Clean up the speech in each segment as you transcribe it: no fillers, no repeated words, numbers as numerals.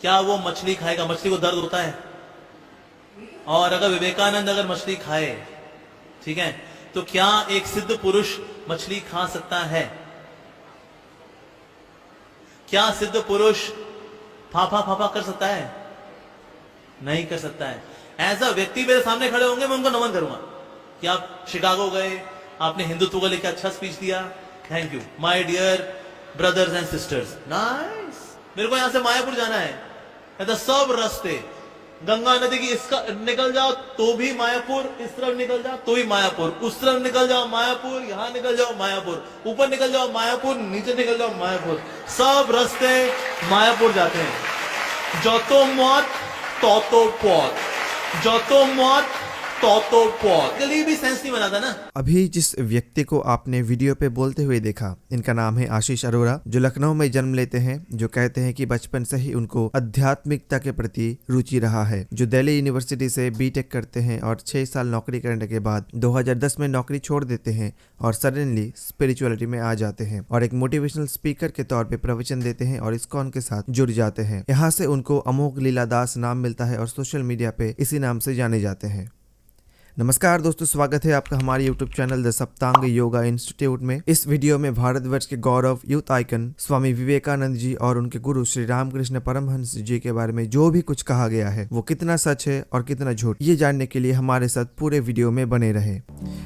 क्या वो मछली खाएगा? मछली को दर्द होता है? और अगर विवेकानंद अगर मछली खाए, ठीक है, तो क्या एक सिद्ध पुरुष मछली खा सकता है? क्या सिद्ध पुरुष फाफा फाफा कर सकता है? नहीं कर सकता है। ऐसा व्यक्ति मेरे सामने खड़े होंगे, मैं उनको नमन करूंगा कि आप शिकागो गए, आपने हिंदुत्व को लेकर अच्छा स्पीच दिया, thank you my dear brothers and sisters, nice. मेरे को यहां से मायापुर जाना है, कहता सब रास्ते गंगा नदी की इसका निकल जाओ तो भी मायापुर, इस तरफ निकल जाओ तो भी मायापुर, उस तरफ निकल जाओ मायापुर, यहां निकल जाओ मायापुर, ऊपर निकल जाओ मायापुर, नीचे निकल जाओ मायापुर, सब रास्ते मायापुर जाते हैं। जो तो मौत तो पौत, जो तो मौत तो पौत। गली भी सेंस नहीं बनाता ना। अभी जिस व्यक्ति को आपने वीडियो पे बोलते हुए देखा, इनका नाम है आशीष अरोड़ा, जो लखनऊ में जन्म लेते हैं, जो कहते हैं कि बचपन से ही उनको आध्यात्मिकता के प्रति रुचि रहा है, जो दिल्ली यूनिवर्सिटी से बीटेक करते हैं और 6 साल नौकरी करने के बाद 2010 में नौकरी छोड़ देते हैं और सडनली स्पिरिचुअलिटी में आ जाते हैं और एक मोटिवेशनल स्पीकर के तौर पे प्रवचन देते हैं और इस्कॉन के साथ जुड़ जाते हैं। यहाँ से उनको अमोघ लीला दास नाम मिलता है और सोशल मीडिया पे इसी नाम से जाने जाते हैं। नमस्कार दोस्तों, स्वागत है आपका हमारे YouTube channel the Saptang yoga institute में। इस वीडियो में भारतवर्ष के गौरव यूथ आइकन स्वामी विवेकानंद जी और उनके गुरु श्री रामकृष्ण परमहंस जी के बारे में जो भी कुछ कहा गया है वो कितना सच है और कितना झूठ, ये जानने के लिए हमारे साथ पूरे वीडियो में बने रहे।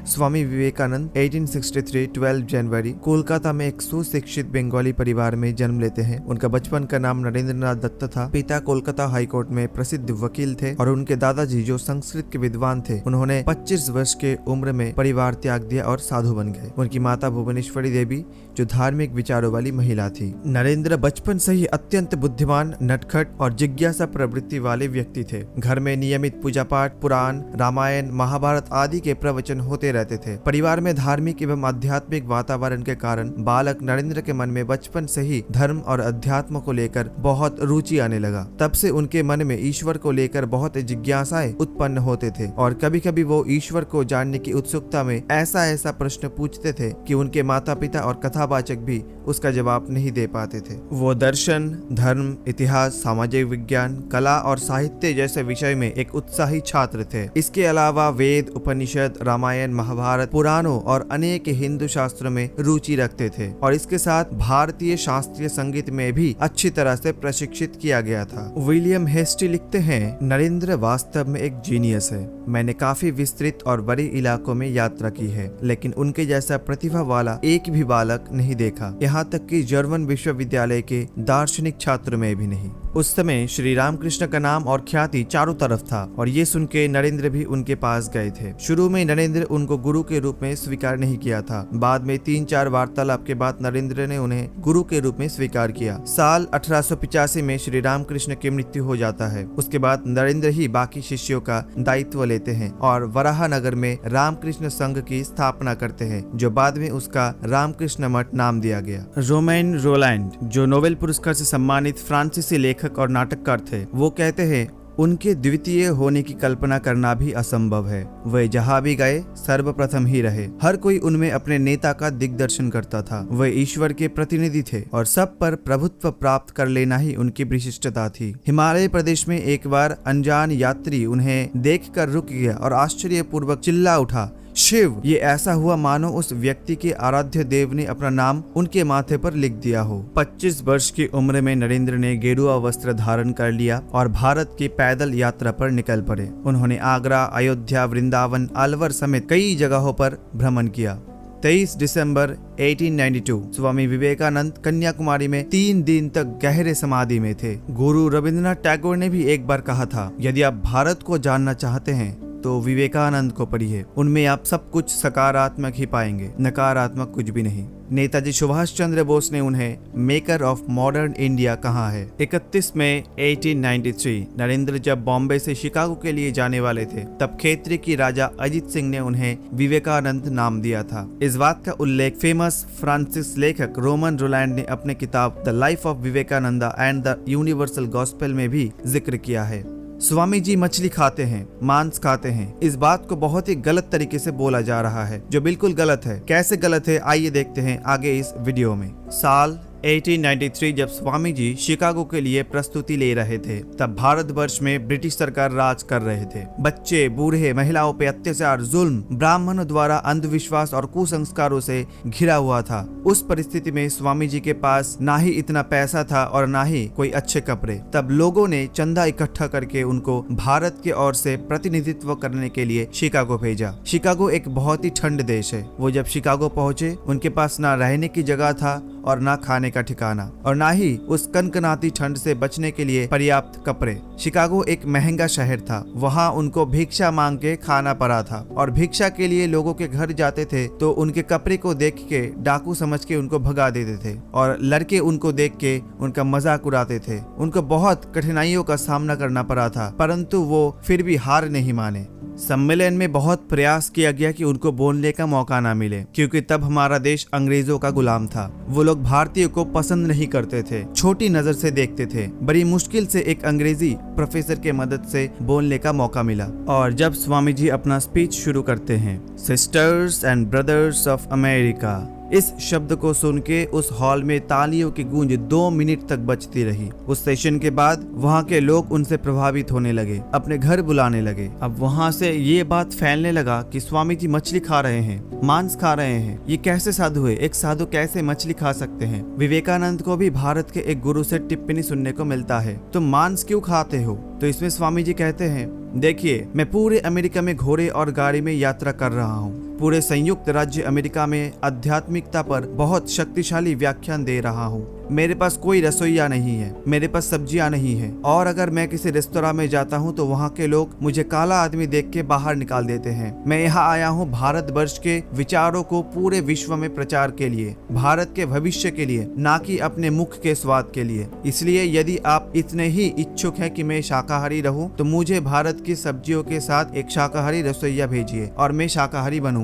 स्वामी विवेकानंद 1863 12 जनवरी कोलकाता में एक सुशिक्षित बंगाली परिवार में जन्म लेते हैं। उनका बचपन का नाम नरेंद्रनाथ दत्त था। पिता कोलकाता हाईकोर्ट में प्रसिद्ध वकील थे और उनके दादाजी जो संस्कृत के विद्वान थे, उन्होंने 25 वर्ष के उम्र में परिवार त्याग दिया और साधु बन गए। उनकी माता भुवनेश्वरी देवी जो धार्मिक विचारों वाली महिला थी। नरेंद्र बचपन से ही अत्यंत बुद्धिमान, नटखट और जिज्ञासा प्रवृत्ति वाले व्यक्ति थे। घर में नियमित पूजा पाठ, पुराण, रामायण, महाभारत आदि के प्रवचन होते रहते थे। परिवार में धार्मिक एवं आध्यात्मिक वातावरण के कारण बालक नरेंद्र के मन में बचपन से ही धर्म और अध्यात्म को लेकर बहुत रुचि आने लगा। तब से उनके मन में ईश्वर को लेकर बहुत जिज्ञासाएं उत्पन्न होते थे और कभी कभी वो ईश्वर को जानने की उत्सुकता में ऐसा प्रश्न पूछते थे कि उनके माता पिता और कथावाचक भी उसका जवाब नहीं दे पाते थे। वो दर्शन, धर्म, इतिहास, सामाजिक विज्ञान, कला और साहित्य जैसे विषय में एक उत्साही छात्र थे। इसके अलावा वेद, उपनिषद, रामायण, महाभारत, पुराणों और अनेक हिंदू शास्त्रों में रुचि रखते थे और इसके साथ भारतीय शास्त्रीय संगीत में भी अच्छी तरह से प्रशिक्षित किया गया था। विलियम हेस्टी लिखते हैं, नरेंद्र वास्तव में एक जीनियस है। मैंने काफी विस्तृत और बड़े इलाकों में यात्रा की है, लेकिन उनके जैसा प्रतिभा वाला एक भी बालक नहीं देखा, यहाँ तक कि जर्मन विश्वविद्यालय के दार्शनिक छात्र में भी नहीं। उस समय श्री रामकृष्ण का नाम और ख्याति चारों तरफ था और ये सुन के नरेंद्र भी उनके पास गए थे। शुरू में नरेंद्र उनको गुरु के रूप में स्वीकार नहीं किया था। बाद में 3-4 वार्तालाप के बाद नरेंद्र ने उन्हें गुरु के रूप में स्वीकार किया। साल 1885 में श्री रामकृष्ण की मृत्यु हो जाता है। उसके बाद नरेंद्र ही बाकी शिष्यों का दायित्व लेते हैं और वराहनगर में रामकृष्ण संघ की स्थापना करते हैं, जो बाद में उसका रामकृष्ण मठ नाम दिया गया। रोमैन रोलैंड, जो नोबेल पुरस्कार से सम्मानित फ्रांसीसी लेखक और नाटककार थे, वो कहते हैं, उनके द्वितीय होने की कल्पना करना भी असंभव है। वे जहाँ भी गए सर्वप्रथम ही रहे। हर कोई उनमें अपने नेता का दिग्दर्शन करता था। वे ईश्वर के प्रतिनिधि थे और सब पर प्रभुत्व प्राप्त कर लेना ही उनकी विशिष्टता थी। हिमालय प्रदेश में एक बार अनजान यात्री उन्हें देखकर रुक गया और आश्चर्यपूर्वक चिल्ला उठा, शिव! ये ऐसा हुआ मानो उस व्यक्ति के आराध्य देव ने अपना नाम उनके माथे पर लिख दिया हो। 25 वर्ष की उम्र में नरेंद्र ने गेरुआ वस्त्र धारण कर लिया और भारत की पैदल यात्रा पर निकल पड़े। उन्होंने आगरा, अयोध्या, वृंदावन, अलवर समेत कई जगहों पर भ्रमण किया। 23 दिसंबर 1892 स्वामी विवेकानंद कन्याकुमारी में 3 दिन तक गहरे समाधि में थे। गुरु रविंद्रनाथ टैगोर ने भी एक बार कहा था, यदि आप भारत को जानना चाहते हैं तो विवेकानंद को पढ़िए, उनमें आप सब कुछ सकारात्मक ही पाएंगे, नकारात्मक कुछ भी नहीं। नेताजी सुभाष चंद्र बोस ने उन्हें मेकर ऑफ मॉडर्न इंडिया कहा है। 31 मई 1893 नरेंद्र जब बॉम्बे से शिकागो के लिए जाने वाले थे, तब खेत्री की राजा अजीत सिंह ने उन्हें विवेकानंद नाम दिया था। इस बात का उल्लेख फेमस फ्रांसिस लेखक रोमन रोलैंड ने अपने किताब the life of Vivekananda and the universal gospel में भी जिक्र किया है। स्वामी जी मछली खाते हैं, मांस खाते हैं, इस बात को बहुत ही गलत तरीके से बोला जा रहा है, जो बिल्कुल गलत है। कैसे गलत है, आइए देखते हैं आगे इस वीडियो में। साल 1893 जब स्वामी जी शिकागो के लिए प्रस्तुति ले रहे थे, तब भारतवर्ष में ब्रिटिश सरकार राज कर रहे थे। बच्चे, बूढ़े, महिलाओं पे अत्याचार, जुल्म, ब्राह्मणों द्वारा अंधविश्वास और कुसंस्कारों से घिरा हुआ था। उस परिस्थिति में स्वामी जी के पास ना ही इतना पैसा था और ना ही कोई अच्छे कपड़े। तब लोगों ने चंदा इकट्ठा करके उनको भारत के ओर से प्रतिनिधित्व करने के लिए शिकागो भेजा। शिकागो एक बहुत ही ठंड देश है। वो जब शिकागो पहुंचे, उनके पास ना रहने की जगह था और ना खाने का ठिकाना और ना ही उस कनकनाती ठंड से बचने के लिए पर्याप्त कपड़े। शिकागो एक महंगा शहर था। वहाँ उनको भिक्षा मांग के खाना पड़ा था और भिक्षा के लिए लोगों के घर जाते थे तो उनके कपड़े को देख के डाकू समझ के उनको भगा देते थे और लड़के उनको देख के उनका मजाक उड़ाते थे। उनको बहुत कठिनाइयों का सामना करना पड़ा था, परंतु वो फिर भी हार नहीं माने। सम्मेलन में बहुत प्रयास किया गया कि उनको बोलने का मौका ना मिले, क्योंकि तब हमारा देश अंग्रेजों का गुलाम था। वो लोग भारतीयों को पसंद नहीं करते थे, छोटी नजर से देखते थे। बड़ी मुश्किल से एक अंग्रेजी प्रोफेसर के मदद से बोलने का मौका मिला। और जब स्वामी जी अपना स्पीच शुरू करते हैं, sisters and brothers of America, इस शब्द को सुन के उस हॉल में तालियों की गूंज 2 मिनट तक बजती रही। उस सेशन के बाद वहाँ के लोग उनसे प्रभावित होने लगे, अपने घर बुलाने लगे। अब वहाँ से ये बात फैलने लगा कि स्वामी जी मछली खा रहे हैं, मांस खा रहे हैं। ये कैसे साधु है? एक साधु कैसे मछली खा सकते हैं? विवेकानंद को भी भारत के एक गुरु से टिप्पणी सुनने को मिलता है, तुम मांस क्यों खाते हो? तो इसमें स्वामी जी कहते हैं, देखिए, मैं पूरे अमेरिका में घोड़े और गाड़ी में यात्रा कर रहा हूँ। पूरे संयुक्त राज्य अमेरिका में आध्यात्मिकता पर बहुत शक्तिशाली व्याख्यान दे रहा हूँ। मेरे पास कोई रसोइया नहीं है, मेरे पास सब्जियां नहीं है, और अगर मैं किसी रेस्तोरां में जाता हूँ तो वहाँ के लोग मुझे काला आदमी देख के बाहर निकाल देते हैं। मैं यहाँ आया हूँ भारतवर्ष के विचारों को पूरे विश्व में प्रचार के लिए, भारत के भविष्य के लिए, ना कि अपने मुख के स्वाद के लिए। इसलिए यदि आप इतने ही इच्छुक हैं कि मैं शाकाहारी रहूं, तो मुझे भारत की सब्जियों के साथ एक शाकाहारी रसोइया भेजिए और मैं शाकाहारी बनूंगा।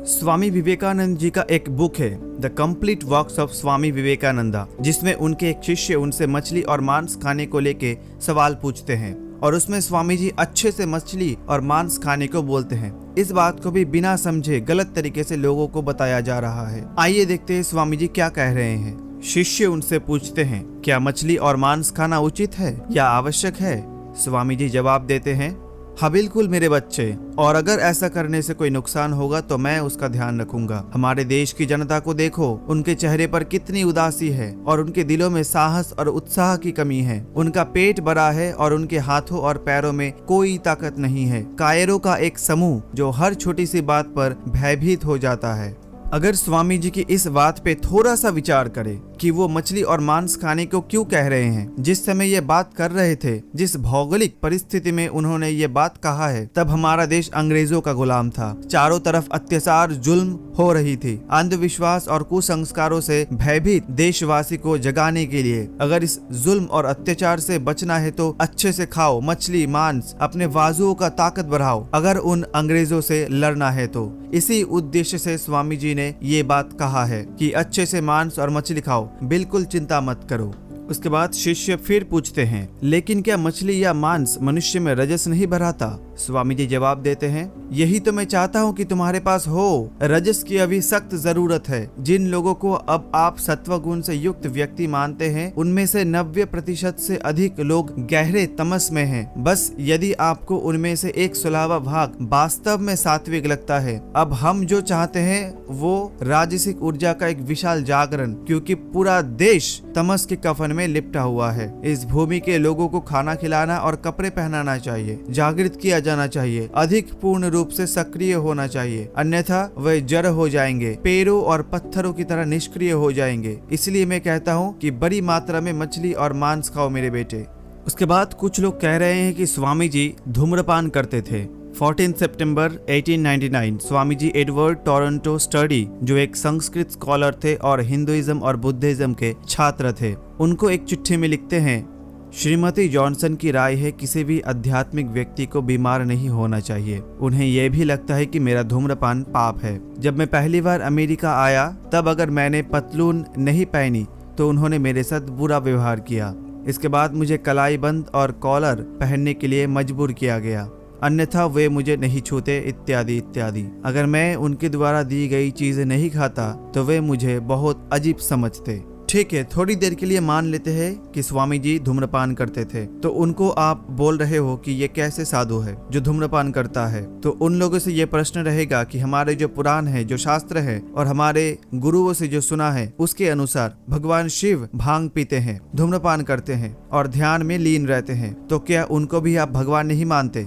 स्वामी विवेकानंद जी का एक बुक है, द कंप्लीट वर्क्स ऑफ स्वामी विवेकानंदा, जिसमें उनके एक शिष्य उनसे मछली और मांस खाने को लेके सवाल पूछते हैं और उसमें स्वामी जी अच्छे से मछली और मांस खाने को बोलते हैं। इस बात को भी बिना समझे गलत तरीके से लोगों को बताया जा रहा है। आइए देखते हैं स्वामी जी क्या कह रहे हैं। शिष्य उनसे पूछते हैं, क्या मछली और मांस खाना उचित है या आवश्यक है? स्वामी जी जवाब देते हैं, हाँ बिल्कुल मेरे बच्चे, और अगर ऐसा करने से कोई नुकसान होगा तो मैं उसका ध्यान रखूंगा। हमारे देश की जनता को देखो, उनके चेहरे पर कितनी उदासी है और उनके दिलों में साहस और उत्साह की कमी है। उनका पेट बड़ा है और उनके हाथों और पैरों में कोई ताकत नहीं है। कायरों का एक समूह जो हर छोटी सी बात पर भयभीत हो जाता है। अगर स्वामी जी की इस बात पे थोड़ा सा विचार करें कि वो मछली और मांस खाने को क्यों कह रहे हैं, जिस समय ये बात कर रहे थे, जिस भौगोलिक परिस्थिति में उन्होंने ये बात कहा है, तब हमारा देश अंग्रेजों का गुलाम था। चारों तरफ अत्याचार, जुल्म हो रही थी। अंधविश्वास और कुसंस्कारों से भयभीत देशवासी को जगाने के लिए अगर इस जुल्म और अत्याचार से बचना है तो अच्छे से खाओ मछली मांस, अपने बाजुओं का ताकत बढ़ाओ अगर उन अंग्रेजों से लड़ना है तो। इसी उद्देश्य से स्वामी जी ने ये बात कहा है कि अच्छे से मांस और मछली खाओ, बिल्कुल चिंता मत करो। उसके बाद शिष्य फिर पूछते हैं, लेकिन क्या मछली या मांस मनुष्य में रजस नहीं बढ़ाता? स्वामी जी जवाब देते हैं, यही तो मैं चाहता हूँ कि तुम्हारे पास हो। रजस की अभी सख्त जरूरत है। जिन लोगों को अब आप सत्व गुण से युक्त व्यक्ति मानते हैं, उनमें से 90% से अधिक लोग गहरे तमस में हैं। बस यदि आपको उनमें से 1/16 भाग वास्तव में सात्विक लगता है। अब हम जो चाहते हैं वो राजसिक ऊर्जा का एक विशाल जागरण, क्योंकि पूरा देश तमस के कफन में लिपटा हुआ है। इस भूमि के लोगों को खाना खिलाना और कपड़े पहनाना चाहिए, जागृत किया जाना चाहिए, अधिक पूर्ण रूप से सक्रिय होना चाहिए, अन्यथा वे जड़ हो जाएंगे, पेड़ों और पत्थरों की तरह निष्क्रिय हो जाएंगे। इसलिए मैं कहता हूँ कि बड़ी मात्रा में मछली और मांस खाओ मेरे बेटे। उसके बाद कुछ लोग कह रहे हैं कि स्वामी जी धूम्रपान करते थे। 14 सितंबर 1899 Swami ji Edward Toronto study, जो एक संस्कृत स्कॉलर थे और हिंदुइज्म और बुद्धिज्म के छात्र थे, उनको एक चिट्ठी में लिखते हैं, श्रीमती जॉनसन की राय है किसी भी आध्यात्मिक व्यक्ति को बीमार नहीं होना चाहिए। उन्हें यह भी लगता है कि मेरा धूम्रपान पाप है। जब मैं पहली बार अमेरिका आया तब अगर मैंने पतलून नहीं पहनी तो उन्होंने मेरे साथ बुरा व्यवहार किया। इसके बाद मुझे कलाई बंद और कॉलर पहनने के लिए मजबूर किया गया, अन्यथा वे मुझे नहीं छूते, इत्यादि इत्यादि। अगर मैं उनके द्वारा दी गई चीजें नहीं खाता तो वे मुझे बहुत अजीब समझते। ठीक है, थोड़ी देर के लिए मान लेते हैं कि स्वामी जी धूम्रपान करते थे, तो उनको आप बोल रहे हो कि ये कैसे साधु है जो धूम्रपान करता है। तो उन लोगों से ये प्रश्न रहेगा कि हमारे जो पुराण है, जो शास्त्र है और हमारे गुरुओं से जो सुना है, उसके अनुसार भगवान शिव भांग पीते हैं, धूम्रपान करते हैं और ध्यान में लीन रहते हैं, तो क्या उनको भी आप भगवान नहीं मानते?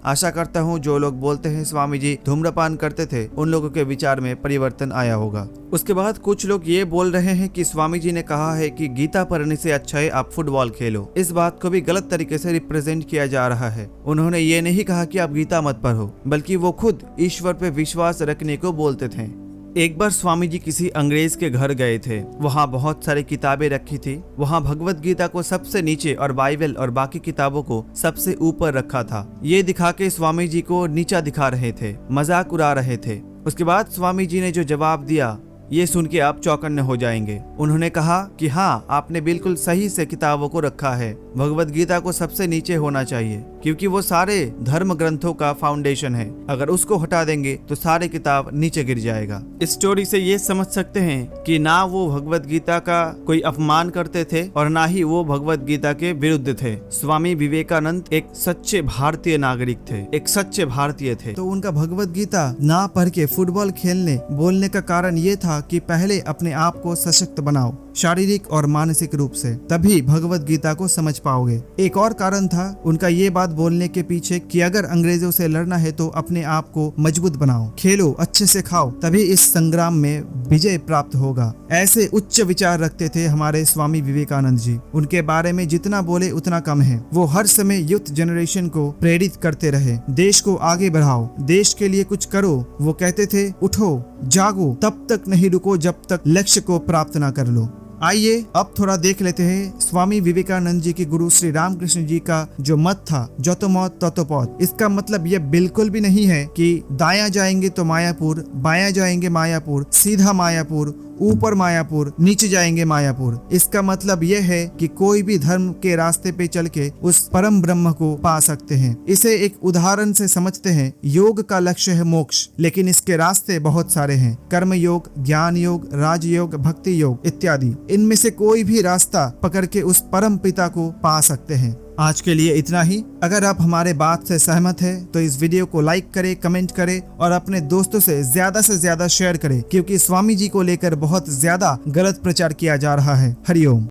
आशा करता हूँ जो लोग बोलते हैं स्वामी जी धूम्रपान करते थे, उन लोगों के विचार में परिवर्तन आया होगा। उसके बाद कुछ लोग ये बोल रहे हैं कि स्वामी जी ने कहा है कि गीता पढ़ने से अच्छा है आप फुटबॉल खेलो। इस बात को भी गलत तरीके से रिप्रेजेंट किया जा रहा है। उन्होंने ये नहीं कहा कि आप गीता मत पढ़ो, बल्कि वो खुद ईश्वर पे विश्वास रखने को बोलते थे। एक बार स्वामी जी किसी अंग्रेज के घर गए थे, वहाँ बहुत सारी किताबें रखी थी। वहाँ भगवत गीता को सबसे नीचे और बाइबल और बाकी किताबों को सबसे ऊपर रखा था। ये दिखा के स्वामी जी को नीचा दिखा रहे थे, मजाक उड़ा रहे थे। उसके बाद स्वामी जी ने जो जवाब दिया, ये सुन के आप चौकन्ने हो जाएंगे। उन्होंने कहा कि हाँ, आपने बिल्कुल सही से किताबों को रखा है। भगवत गीता को सबसे नीचे होना चाहिए, क्योंकि वो सारे धर्म ग्रंथों का फाउंडेशन है। अगर उसको हटा देंगे तो सारे किताब नीचे गिर जाएगा। इस स्टोरी से ये समझ सकते हैं कि ना वो भगवत गीता का कोई अपमान करते थे और ना ही वो भगवत गीता के विरुद्ध थे। स्वामी विवेकानंद एक सच्चे भारतीय नागरिक थे, एक सच्चे भारतीय थे। तो उनका भगवत गीता ना पढ़ के फुटबॉल खेलने बोलने का कारण ये था कि पहले अपने आप को सशक्त बनाओ, शारीरिक और मानसिक रूप से, तभी भगवत गीता को समझ पाओगे। एक और कारण था उनका ये बात बोलने के पीछे कि अगर अंग्रेजों से लड़ना है तो अपने आप को मजबूत बनाओ, खेलो, अच्छे से खाओ, तभी इस संग्राम में विजय प्राप्त होगा। ऐसे उच्च विचार रखते थे हमारे स्वामी विवेकानंद जी। उनके बारे में जितना बोले उतना कम है। वो हर समय यूथ जनरेशन को प्रेरित करते रहे, देश को आगे बढ़ाओ, देश के लिए कुछ करो। वो कहते थे उठो, जागो, तब तक नहीं रुको जब तक लक्ष्य को प्राप्त ना कर लो। आइए अब थोड़ा देख लेते हैं स्वामी विवेकानंद जी के गुरु श्री रामकृष्ण जी का जो मत था, जतो मौत ततो पौत। इसका मतलब यह बिल्कुल भी नहीं है कि दायां जाएंगे तो मायापुर, बायां जाएंगे मायापुर, सीधा मायापुर, ऊपर मायापुर, नीचे जाएंगे मायापुर। इसका मतलब यह है कि कोई भी धर्म के रास्ते पे चल के उस परम ब्रह्म को पा सकते हैं। इसे एक उदाहरण से समझते हैं। योग का लक्ष्य है मोक्ष, लेकिन इसके रास्ते बहुत सारे हैं। कर्म योग, ज्ञान योग, राजयोग, भक्ति योग इत्यादि। इनमें से कोई भी रास्ता पकड़ के उस परम पिता को पा सकते हैं। आज के लिए इतना ही। अगर आप हमारे बात से सहमत हैं तो इस वीडियो को लाइक करें, कमेंट करें और अपने दोस्तों से ज्यादा शेयर करें, क्योंकि स्वामी जी को लेकर बहुत ज्यादा गलत प्रचार किया जा रहा है। हरिओम।